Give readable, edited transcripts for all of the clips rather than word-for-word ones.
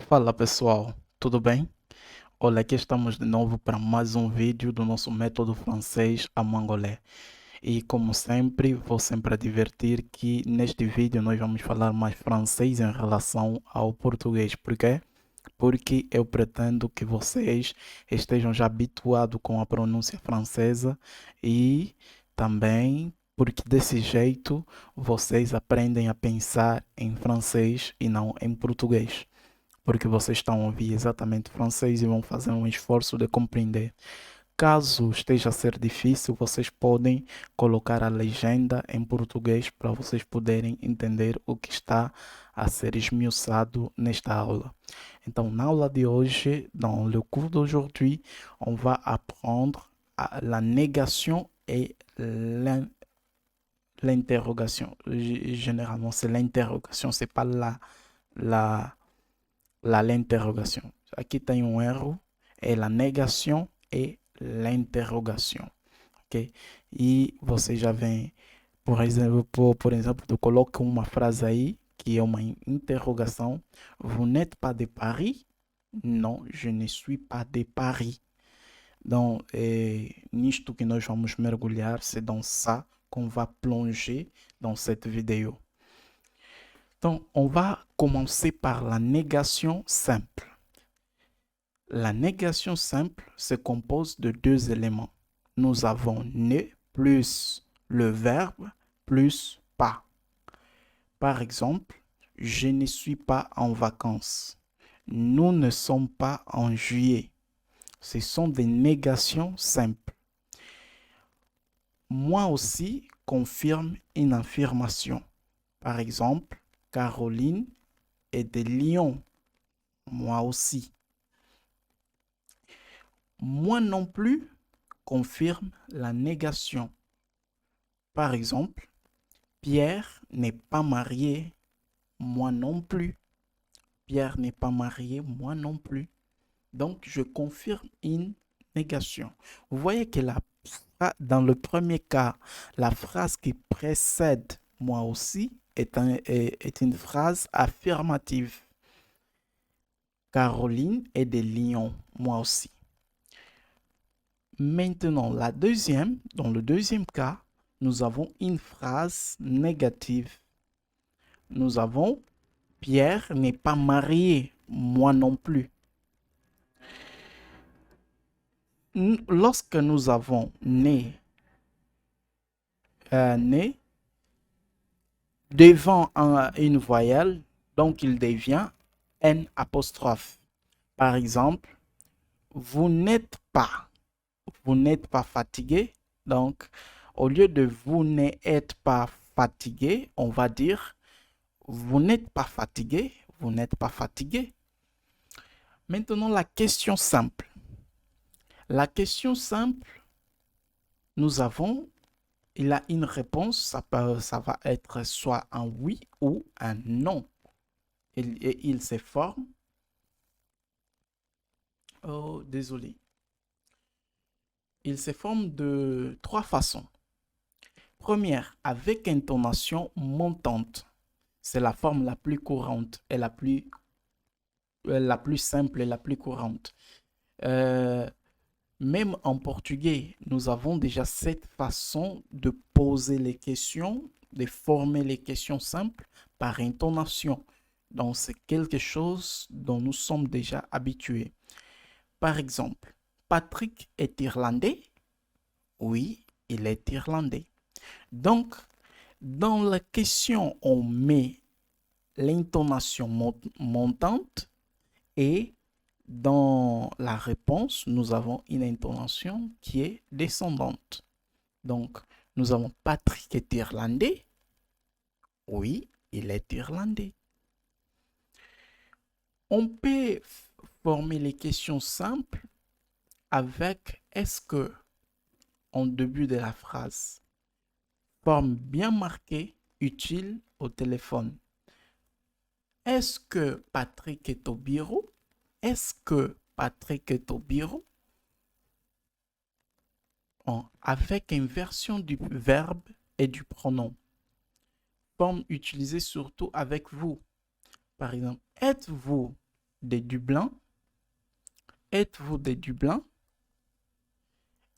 Fala pessoal, tudo bem? Olha, aqui estamos de novo para mais um vídeo do nosso método francês a mangolé. E como sempre, vou sempre advertir que neste vídeo nós vamos falar mais francês em relação ao português. Por quê? Porque eu pretendo que vocês estejam já habituados com a pronúncia francesa e também porque desse jeito vocês aprendem a pensar em francês e não em português porque vocês estão a ouvir exatamente francês e vão fazer um esforço de compreender. Caso esteja a ser difícil, vocês podem colocar a legenda em português para vocês poderem entender o que está a ser esmiuçado nesta aula. Então, na aula de hoje, dans le cours d'aujourd'hui, on va apprendre la négation et l'interrogation. Généralement, c'est l'interrogation, c'est pas la l'interrogation. Aqui tem um erro, é a negação e l'interrogation. Ok? E você já vem, por exemplo, tu coloca uma frase aí que é uma interrogação. Vous n'êtes pas de Paris? Non, je ne suis pas de Paris. Então, nisto que nós vamos mergulhar, c'est dans ça qu'on va plonger dans cette vidéo. Donc, on va commencer par la négation simple. La négation simple se compose de deux éléments. Nous avons ne plus le verbe plus pas. Par exemple, je ne suis pas en vacances. Nous ne sommes pas en juillet. Ce sont des négations simples. Moi aussi confirme une affirmation. Par exemple, Caroline est de Lyon. Moi aussi. Moi non plus confirme la négation. Par exemple, Pierre n'est pas marié, moi non plus. Pierre n'est pas marié, moi non plus. Donc, je confirme une négation. Vous voyez que dans le premier cas, la phrase qui précède moi aussi est une phrase affirmative. Caroline est de Lyon, moi aussi. Maintenant, dans le deuxième cas, nous avons une phrase négative. Nous avons Pierre n'est pas marié, moi non plus. Lorsque nous avons né devant une voyelle, donc il devient N apostrophe. Par exemple, vous n'êtes pas fatigué. Donc, au lieu de vous n'êtes pas fatigué, on va dire vous n'êtes pas fatigué, vous n'êtes pas fatigué. Maintenant, la question simple. La question simple, il a une réponse, ça va être soit un oui ou un non. Et il se forme. Oh, désolé. Il se forme de trois façons. Première, avec intonation montante. C'est la forme la plus courante et la plus simple et la plus courante. Même en portugais, nous avons déjà cette façon de poser les questions, de former les questions simples par intonation. Donc, c'est quelque chose dont nous sommes déjà habitués. Par exemple, Patrick est irlandais? Oui, il est irlandais. Donc, dans la question, on met l'intonation montante et dans la réponse, nous avons une intonation qui est descendante. Donc, nous avons Patrick est irlandais? Oui, il est irlandais. On peut former les questions simples avec est-ce que en début de la phrase. Forme bien marquée, utile au téléphone. Est-ce que Patrick est au bureau? Est-ce que Patrick est au bureau? Avec inversion du verbe et du pronom. Forme utilisée surtout avec vous. Par exemple, êtes-vous des Dublin? Êtes-vous des Dublin?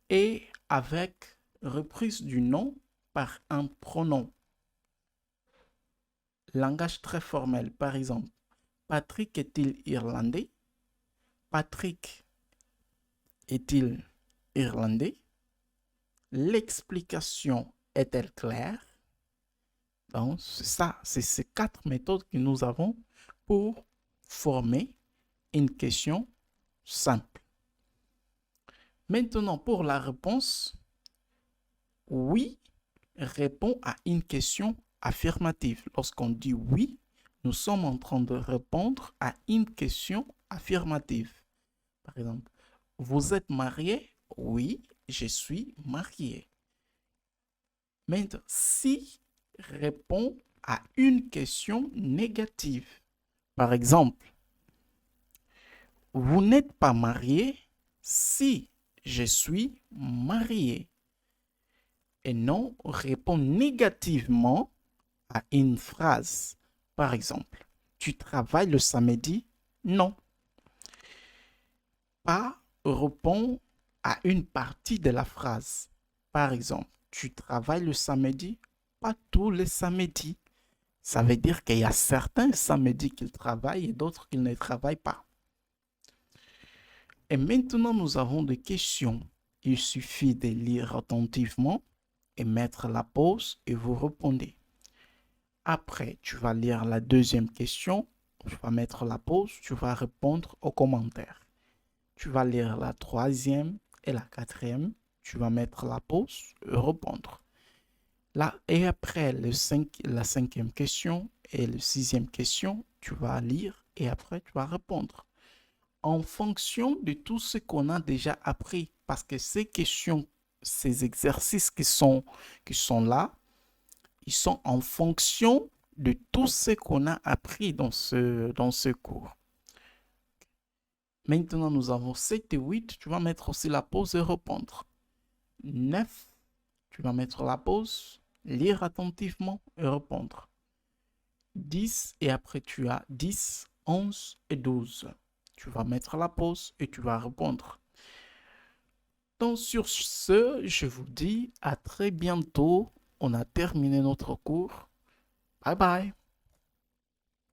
Et avec reprise du nom par un pronom. Langage très formel, par exemple. Patrick est-il irlandais? Patrick est-il irlandais? L'explication est-elle claire? Donc, c'est ça, c'est ces 4 méthodes que nous avons pour former une question simple. Maintenant, pour la réponse, oui répond à une question affirmative. Lorsqu'on dit oui, nous sommes en train de répondre à une question affirmative. Par exemple, vous êtes marié? Oui, je suis marié. Maintenant, si répond à une question négative. Par exemple, vous n'êtes pas marié? Si je suis marié. Et non répond négativement à une phrase. Par exemple, tu travailles le samedi? Non. Pas répond à une partie de la phrase. Par exemple, tu travailles le samedi? Pas tous les samedis. Ça veut dire qu'il y a certains samedis qu'ils travaillent et d'autres qu'ils ne travaillent pas. Et maintenant, nous avons des questions. Il suffit de lire attentivement et mettre la pause et vous répondez. Après, tu vas lire la deuxième question, tu vas mettre la pause, tu vas répondre aux commentaires. Tu vas lire la troisième et la quatrième, tu vas mettre la pause et répondre. Là, et après la cinquième question et la sixième question, tu vas lire et après tu vas répondre. En fonction de tout ce qu'on a déjà appris, parce que ces questions, ces exercices qui sont là, ils sont en fonction de tout ce qu'on a appris dans ce cours. Maintenant, nous avons 7 et 8. Tu vas mettre aussi la pause et répondre. 9, tu vas mettre la pause, lire attentivement et répondre. 10 et après tu as 10, 11 et 12. Tu vas mettre la pause et tu vas répondre. Donc sur ce, je vous dis à très bientôt. On a terminé notre cours. Bye bye.